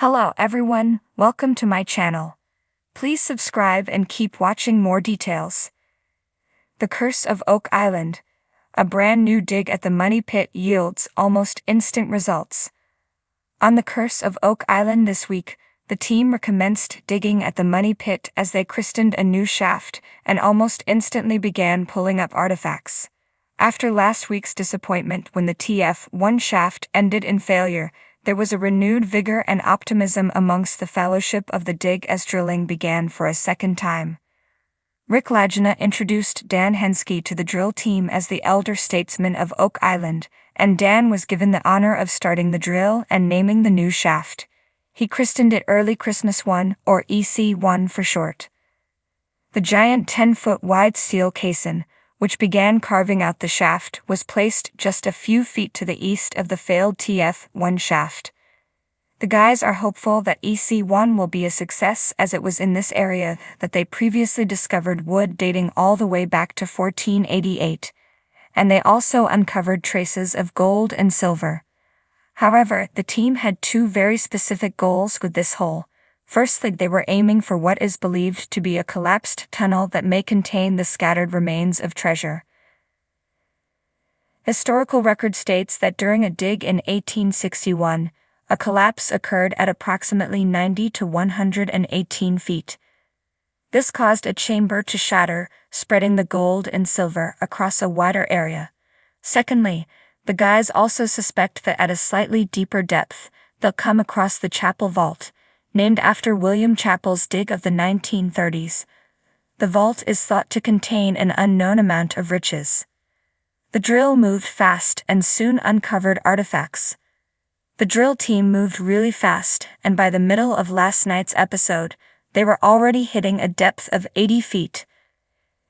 Hello everyone, welcome to my channel. Please subscribe and keep watching more details. The Curse of Oak Island. A brand new dig at the Money Pit yields almost instant results. On the Curse of Oak Island this week, the team recommenced digging at the Money Pit as they christened a new shaft and almost instantly began pulling up artifacts. After last week's disappointment when the TF1 shaft ended in failure, there was a renewed vigor and optimism amongst the fellowship of the dig as drilling began for a second time. Rick Lagina introduced Dan Henske to the drill team as the elder statesman of Oak Island, and Dan was given the honor of starting the drill and naming the new shaft. He christened it Early Christmas 1, or EC1 for short. The giant 10-foot wide steel caisson, which began carving out the shaft, was placed just a few feet to the east of the failed TF1 shaft. The guys are hopeful that EC1 will be a success, as it was in this area that they previously discovered wood dating all the way back to 1488, and they also uncovered traces of gold and silver. However, the team had two very specific goals with this hole. Firstly, they were aiming for what is believed to be a collapsed tunnel that may contain the scattered remains of treasure. Historical record states that during a dig in 1861, a collapse occurred at approximately 90 to 118 feet. This caused a chamber to shatter, spreading the gold and silver across a wider area. Secondly, the guys also suspect that at a slightly deeper depth, they'll come across the chapel vault, named after William Chappell's dig of the 1930s. The vault is thought to contain an unknown amount of riches. The drill moved fast and soon uncovered artifacts. The drill team moved really fast, and by the middle of last night's episode, they were already hitting a depth of 80 feet.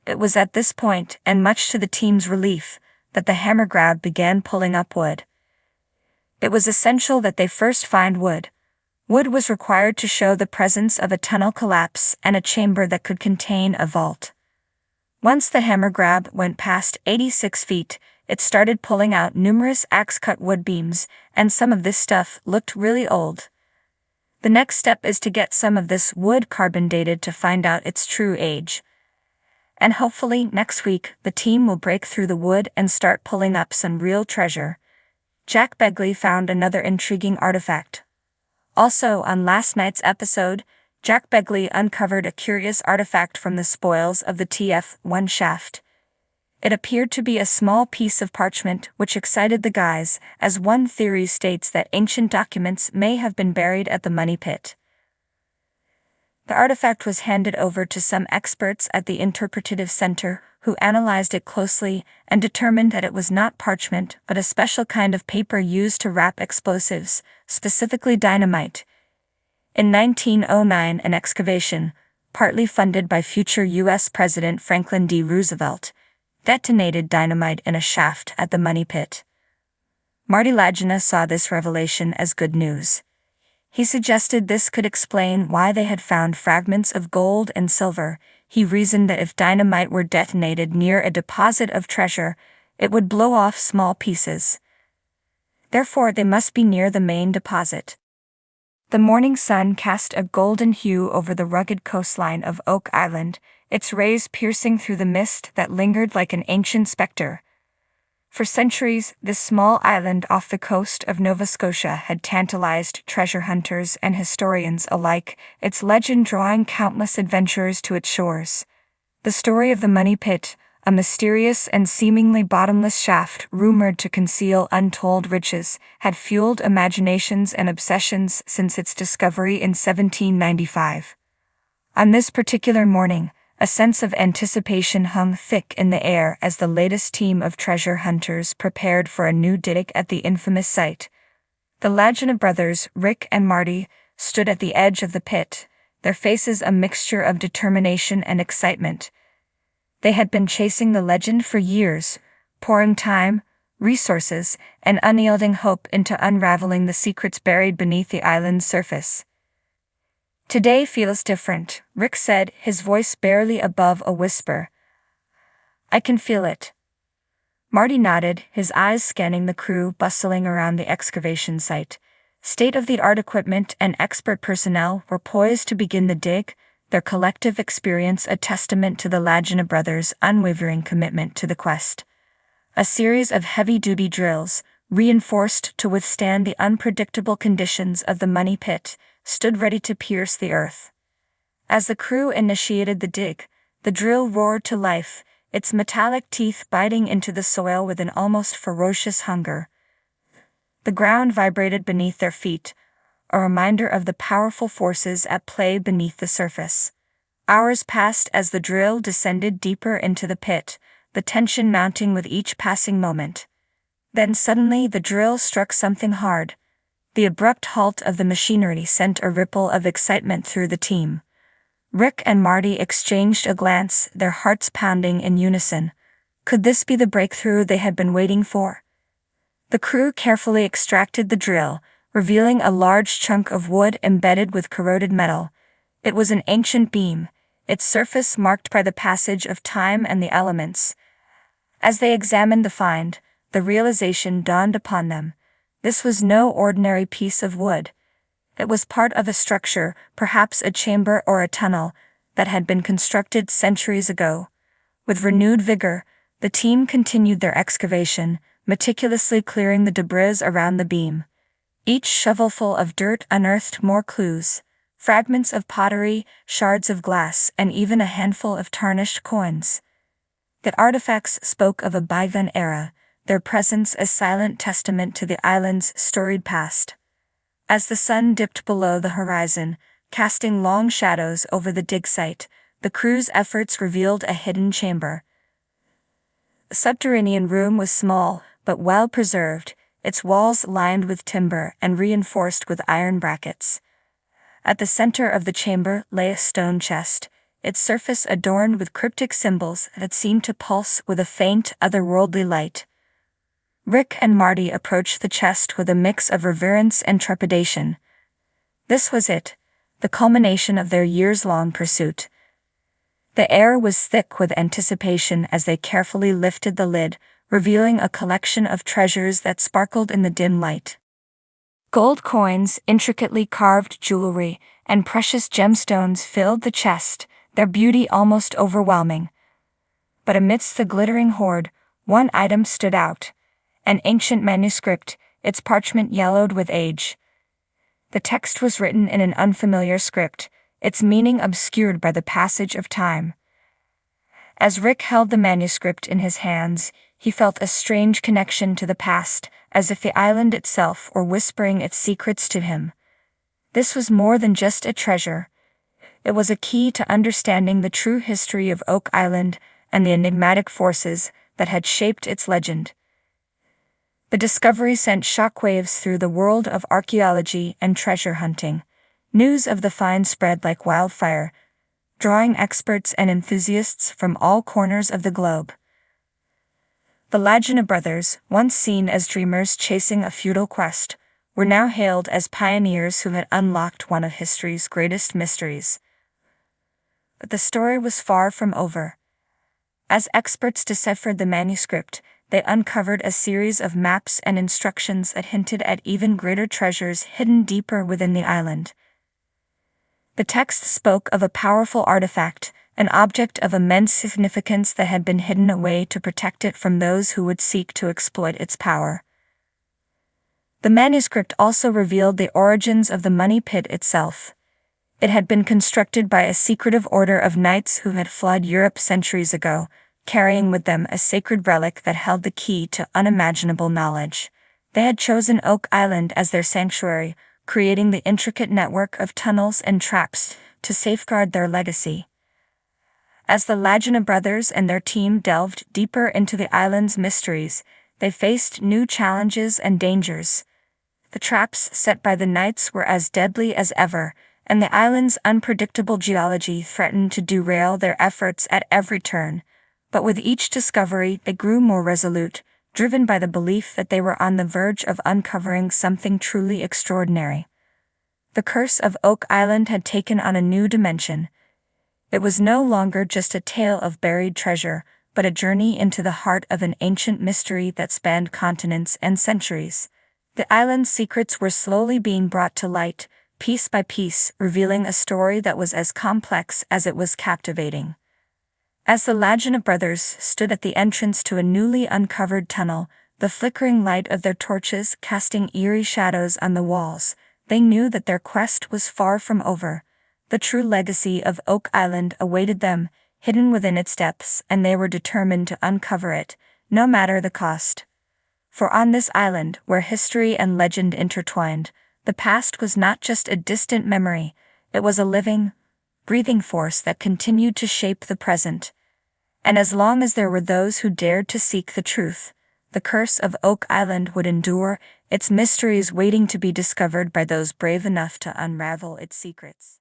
It was at this point, and much to the team's relief, that the hammer grab began pulling up wood. It was essential that they first find wood. Wood was required to show the presence of a tunnel collapse and a chamber that could contain a vault. Once the hammer grab went past 86 feet, it started pulling out numerous axe-cut wood beams, and some of this stuff looked really old. The next step is to get some of this wood carbon dated to find out its true age. And hopefully next week the team will break through the wood and start pulling up some real treasure. Jack Begley found another intriguing artifact. Also, on last night's episode, Jack Begley uncovered a curious artifact from the spoils of the TF1 shaft. It appeared to be a small piece of parchment, which excited the guys, as one theory states that ancient documents may have been buried at the Money Pit. The artifact was handed over to some experts at the Interpretative Center, who analyzed it closely and determined that it was not parchment but a special kind of paper used to wrap explosives, specifically dynamite. In 1909, an excavation, partly funded by future U.S. President Franklin D. Roosevelt, detonated dynamite in a shaft at the Money Pit. Marty Lagina saw this revelation as good news. He suggested this could explain why they had found fragments of gold and silver. He reasoned that if dynamite were detonated near a deposit of treasure, it would blow off small pieces. Therefore, they must be near the main deposit. The morning sun cast a golden hue over the rugged coastline of Oak Island, its rays piercing through the mist that lingered like an ancient specter. For centuries, this small island off the coast of Nova Scotia had tantalized treasure hunters and historians alike, its legend drawing countless adventurers to its shores. The story of the Money Pit, a mysterious and seemingly bottomless shaft rumored to conceal untold riches, had fueled imaginations and obsessions since its discovery in 1795. On this particular morning, a sense of anticipation hung thick in the air as the latest team of treasure hunters prepared for a new dig at the infamous site. The Lagina brothers, Rick and Marty, stood at the edge of the pit, their faces a mixture of determination and excitement. They had been chasing the legend for years, pouring time, resources, and unyielding hope into unraveling the secrets buried beneath the island's surface. "Today feels different," Rick said, his voice barely above a whisper. "I can feel it." Marty nodded, his eyes scanning the crew bustling around the excavation site. State-of-the-art equipment and expert personnel were poised to begin the dig, their collective experience a testament to the Lagina brothers' unwavering commitment to the quest. A series of heavy-duty drills, reinforced to withstand the unpredictable conditions of the money pit, stood ready to pierce the earth. As the crew initiated the dig, the drill roared to life, its metallic teeth biting into the soil with an almost ferocious hunger. The ground vibrated beneath their feet, a reminder of the powerful forces at play beneath the surface. Hours passed as the drill descended deeper into the pit, the tension mounting with each passing moment. Then suddenly the drill struck something hard. The abrupt halt of the machinery sent a ripple of excitement through the team. Rick and Marty exchanged a glance, their hearts pounding in unison. Could this be the breakthrough they had been waiting for? The crew carefully extracted the drill, revealing a large chunk of wood embedded with corroded metal. It was an ancient beam, its surface marked by the passage of time and the elements. As they examined the find, the realization dawned upon them. This was no ordinary piece of wood. It was part of a structure, perhaps a chamber or a tunnel, that had been constructed centuries ago. With renewed vigor, the team continued their excavation, meticulously clearing the debris around the beam. Each shovelful of dirt unearthed more clues, fragments of pottery, shards of glass, and even a handful of tarnished coins. The artifacts spoke of a bygone era, their presence a silent testament to the island's storied past. As the sun dipped below the horizon, casting long shadows over the dig site, the crew's efforts revealed a hidden chamber. The subterranean room was small, but well preserved, its walls lined with timber and reinforced with iron brackets. At the center of the chamber lay a stone chest, its surface adorned with cryptic symbols that seemed to pulse with a faint, otherworldly light. Rick and Marty approached the chest with a mix of reverence and trepidation. This was it, the culmination of their years-long pursuit. The air was thick with anticipation as they carefully lifted the lid, revealing a collection of treasures that sparkled in the dim light. Gold coins, intricately carved jewelry, and precious gemstones filled the chest, their beauty almost overwhelming. But amidst the glittering hoard, one item stood out. An ancient manuscript, its parchment yellowed with age. The text was written in an unfamiliar script, its meaning obscured by the passage of time. As Rick held the manuscript in his hands, he felt a strange connection to the past, as if the island itself were whispering its secrets to him. This was more than just a treasure. It was a key to understanding the true history of Oak Island and the enigmatic forces that had shaped its legend. The discovery sent shockwaves through the world of archaeology and treasure hunting. News of the find spread like wildfire, drawing experts and enthusiasts from all corners of the globe. The Lagina brothers, once seen as dreamers chasing a futile quest, were now hailed as pioneers who had unlocked one of history's greatest mysteries. But the story was far from over. As experts deciphered the manuscript, they uncovered a series of maps and instructions that hinted at even greater treasures hidden deeper within the island. The text spoke of a powerful artifact, an object of immense significance that had been hidden away to protect it from those who would seek to exploit its power. The manuscript also revealed the origins of the money pit itself. It had been constructed by a secretive order of knights who had fled Europe centuries ago, carrying with them a sacred relic that held the key to unimaginable knowledge. They had chosen Oak Island as their sanctuary, creating the intricate network of tunnels and traps to safeguard their legacy. As the Lagina brothers and their team delved deeper into the island's mysteries, they faced new challenges and dangers. The traps set by the knights were as deadly as ever, and the island's unpredictable geology threatened to derail their efforts at every turn. But with each discovery, they grew more resolute, driven by the belief that they were on the verge of uncovering something truly extraordinary. The curse of Oak Island had taken on a new dimension. It was no longer just a tale of buried treasure, but a journey into the heart of an ancient mystery that spanned continents and centuries. The island's secrets were slowly being brought to light, piece by piece, revealing a story that was as complex as it was captivating. As the Lagina brothers stood at the entrance to a newly uncovered tunnel, the flickering light of their torches casting eerie shadows on the walls, they knew that their quest was far from over. The true legacy of Oak Island awaited them, hidden within its depths, and they were determined to uncover it, no matter the cost. For on this island, where history and legend intertwined, the past was not just a distant memory, it was a living, breathing force that continued to shape the present. And as long as there were those who dared to seek the truth, the curse of Oak Island would endure, its mysteries waiting to be discovered by those brave enough to unravel its secrets.